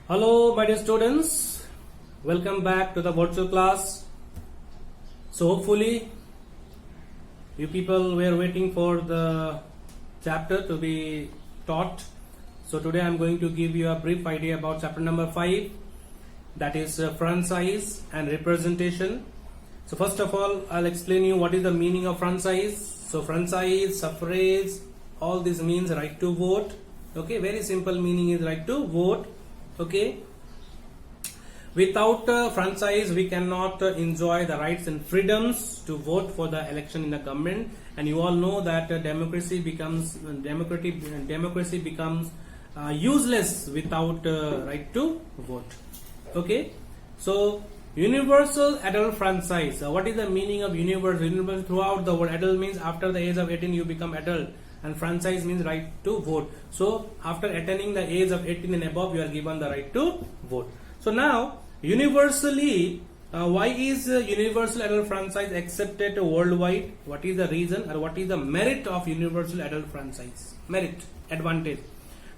Hello, my dear students. Welcome back to the virtual class. So, hopefully, you people were waiting for the chapter to be taught. So, today I am going to give you a brief idea about chapter number 5, that is franchise and representation. So, first of all, I'll explain you what is the meaning of franchise. So, franchise, suffrage, all this means right to vote. Okay, very simple meaning is right to vote. Okay, without franchise we cannot enjoy the rights and freedoms to vote for the election in the government, and you all know that democracy becomes useless without right to vote. Okay, so universal adult franchise. What is the meaning of universal? Universal throughout the world. Adult means after the age of 18 you become adult, and franchise means right to vote. So after attaining the age of 18 and above, you are given the right to vote. So now universally, why is universal adult franchise accepted worldwide? What is the reason, or what is the merit of universal adult franchise? Merit, advantage.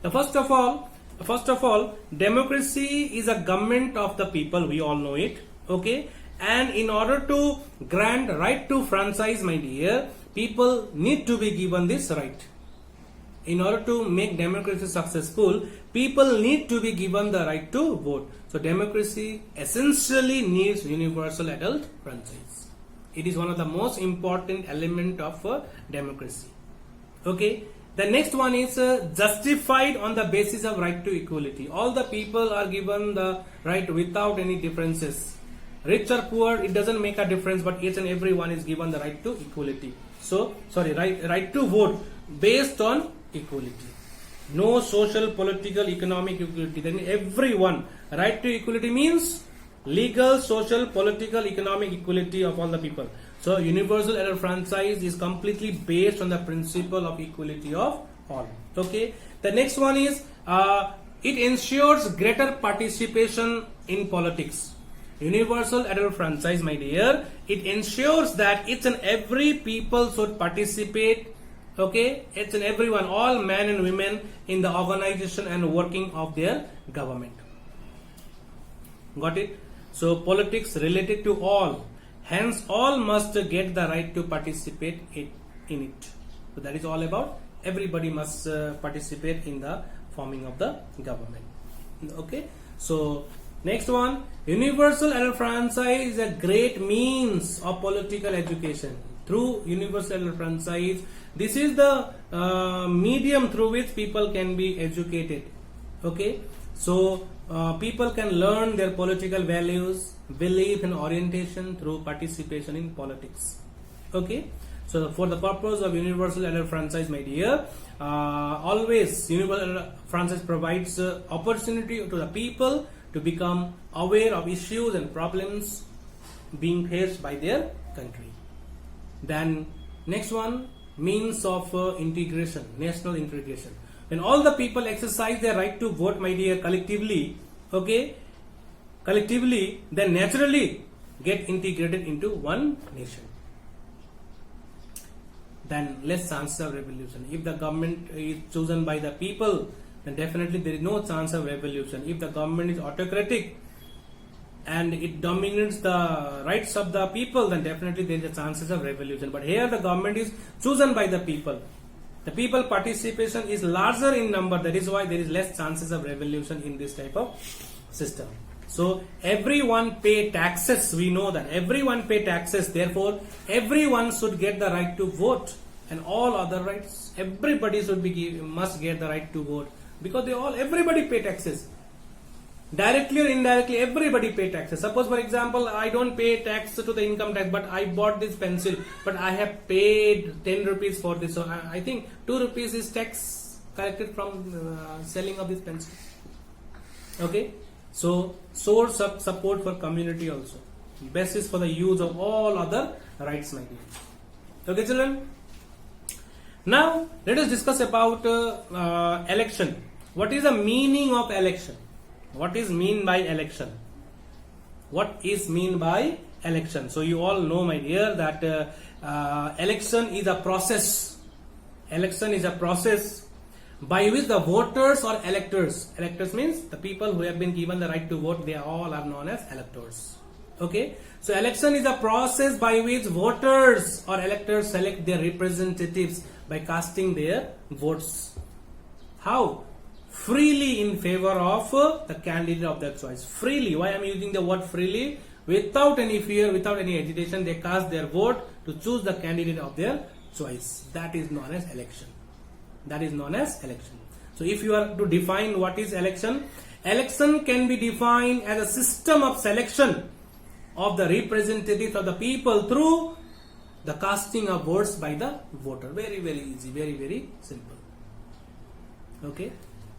The first of all, democracy is a government of the people. We all know it. Okay, and in order to grant right to franchise, my dear, people need to be given this right. In order to make democracy successful, people need to be given the right to vote. So democracy essentially needs universal adult franchise. It is one of the most important element of democracy. Okay. The next one is justified on the basis of right to equality. All the people are given the right without any differences. Rich or poor, it doesn't make a difference, but each and everyone is given the right to equality. So, right to vote based on equality. No social, political, economic equality. Then everyone, right to equality means legal, social, political, economic equality of all the people. So, universal adult franchise is completely based on the principle of equality of all. Okay. The next one is it ensures greater participation in politics. Universal adult franchise, my dear, it ensures that each and every people should participate. Okay, each and everyone, all men and women, in the organization and working of their government. Got it? So politics related to all. Hence, all must get the right to participate in it. So that is all about. Everybody must participate in the forming of the government. Okay. So next one, universal adult franchise is a great means of political education. Through universal adult franchise, this is the medium through which people can be educated. Okay, so people can learn their political values, belief, and orientation through participation in politics. Okay, so for the purpose of universal adult franchise, my dear, always universal adult franchise provides opportunity to the people to become aware of issues and problems being faced by their country. Then next one, means of integration, national integration. When all the people exercise their right to vote, my dear, collectively, okay, then naturally get integrated into one nation. Then less chances of revolution. If the government is chosen by the people, then definitely there is no chance of revolution. If the government is autocratic and it dominates the rights of the people, then definitely there is a chances of revolution. But here the government is chosen by the people. The people participation is larger in number. That is why there is less chances of revolution in this type of system. So everyone pay taxes. We know that everyone pay taxes. Therefore, everyone should get the right to vote, and all other rights. Everybody must get the right to vote, because everybody pay taxes. Directly or indirectly, everybody pay taxes. Suppose, for example, I don't pay tax to the income tax, but I bought this pencil, but I have paid 10 rupees for this. So I think 2 rupees is tax collected from selling of this pencil. Okay. So source of support for community also. Basis for the use of all other rights, my dear. Okay, children. Now let us discuss about election. What is the meaning of election? What is mean by election? What is mean by election? So you all know, my dear, that election is a process. Election is a process by which the voters or electors means the people who have been given the right to vote, they all are known as electors. Okay, so election is a process by which voters or electors select their representatives by casting their votes. How? Freely in favor of the candidate of their choice. Freely. Why I am using the word freely? Without any fear, without any agitation, they cast their vote to choose the candidate of their choice. That is known as election. That is known as election. So if you are to define what is election, election can be defined as a system of selection of the representatives of the people through the casting of votes by the voter. Very, very easy, very, very simple. Okay,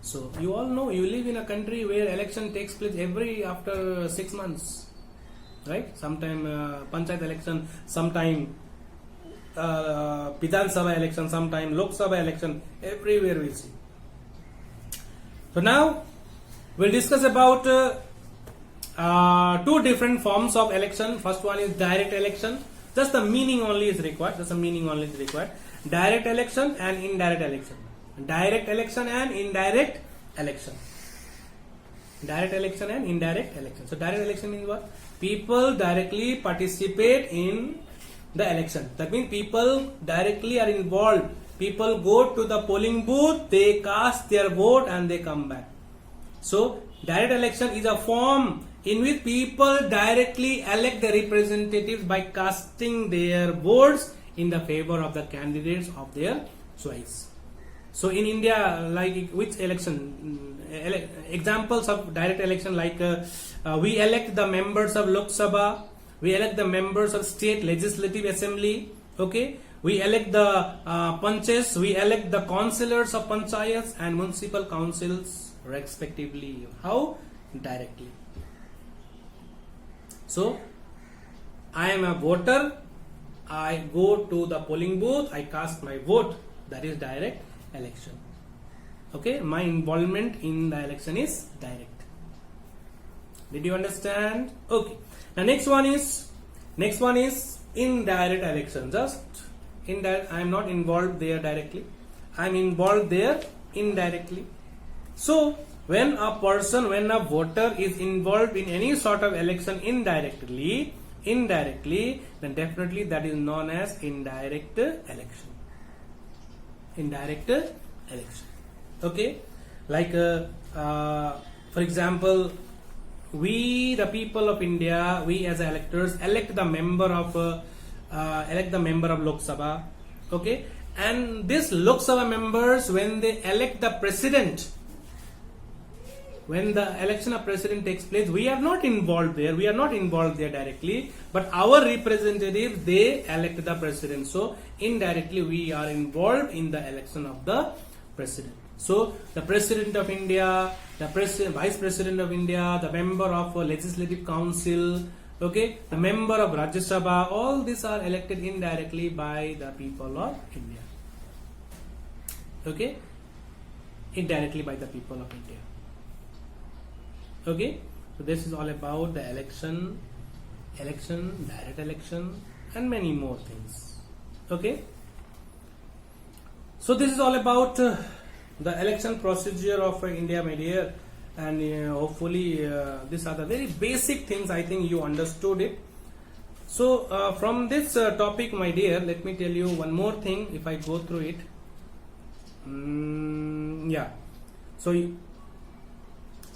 so you all know you live in a country where election takes place every after 6 months, right? Sometime panchayat election, sometime Vidhan Sabha election, sometime Lok Sabha election, everywhere we see. So now we'll discuss about two different forms of election. First one is direct election. Just the meaning only is required. Direct election and indirect election. Direct election and indirect election. Direct election and indirect election. So direct election means what? People directly participate in the election. That means people directly are involved. People go to the polling booth, they cast their vote and they come back. So direct election is a form in which people directly elect the representatives by casting their votes in the favor of the candidates of their choice. So in India, like which election? Examples of direct election, like we elect the members of Lok Sabha, we elect the members of state legislative assembly. Okay, we elect the panchayats, we elect the councillors of panchayats and municipal councils respectively. How? Directly. So I am a voter, I go to the polling booth, I cast my vote. That is direct election. Okay, my involvement in the election is direct. Did you understand? Okay. Now next one is indirect election. Just indirect. I am not involved there directly. I am involved there indirectly. So when a voter is involved in any sort of election indirectly, then definitely that is known as indirect election. Indirect election. Okay, like for example, we the people of India, we as electors elect the member of Lok Sabha. Okay, and this Lok Sabha members, when they elect the president, when the election of president takes place, we are not involved there. We are not involved there directly, but our representatives, they elect the president. So indirectly we are involved in the election of the president. So the president of India, the vice president of India, the member of legislative council, okay, the member of Rajya Sabha, all these are elected indirectly by the people of India. Okay, indirectly by the people of India. Okay, so this is all about the election, direct election, and many more things. Okay, so this is all about the election procedure of India, my dear, and hopefully these are the very basic things. I think you understood it. So from this topic, my dear, let me tell you one more thing. If I go through it, yeah. So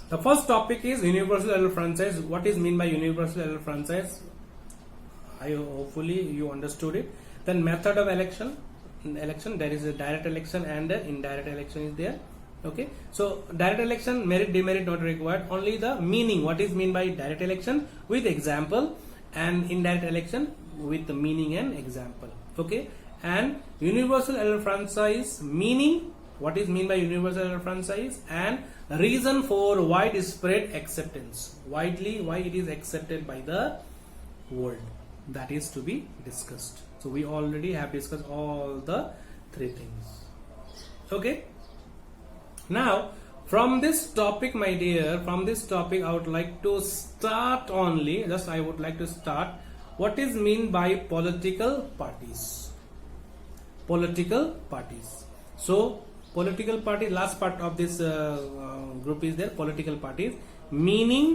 the first topic is universal electoral franchise. What is meant by universal electoral franchise? Hopefully you understood it. Then method of election. There is a direct election and indirect election is there. Okay, so direct election, merit demerit not required, only the meaning, what is meant by direct election with example, and indirect election with the meaning and example. Okay, and universal electoral franchise meaning, what is meant by universal electoral franchise, and reason for widespread acceptance, why it is accepted by the world, that is to be discussed. So we already have discussed all the three things. Okay, now from this topic, my dear, from this topic I would like to start only, I would like to start what is meant by political parties. So political party, last part of this group is there, political parties, meaning,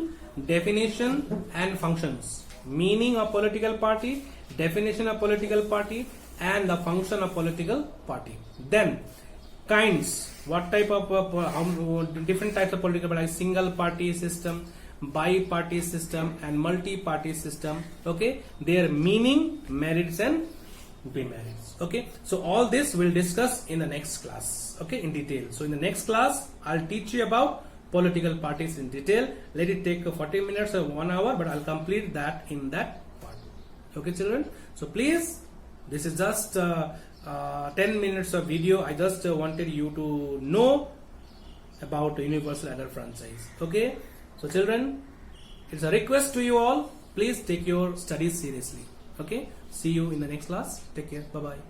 definition and functions. Meaning of political party, definition of political party, and the function of political party. Then kinds, what type of different types of political party, like single party system, bi-party system and multi-party system. Okay, their meaning, merits and demerits. Okay, so all this we'll discuss in the next class, okay, in detail. So in the next class I'll teach you about political parties in detail. Let it take 40 minutes or 1 hour, but I'll complete that in that part. Okay children, so please, this is just 10 minutes of video. I just wanted you to know about universal adult franchise. Okay, so children, it's a request to you all, please take your studies seriously. Okay, see you in the next class. Take care. Bye bye.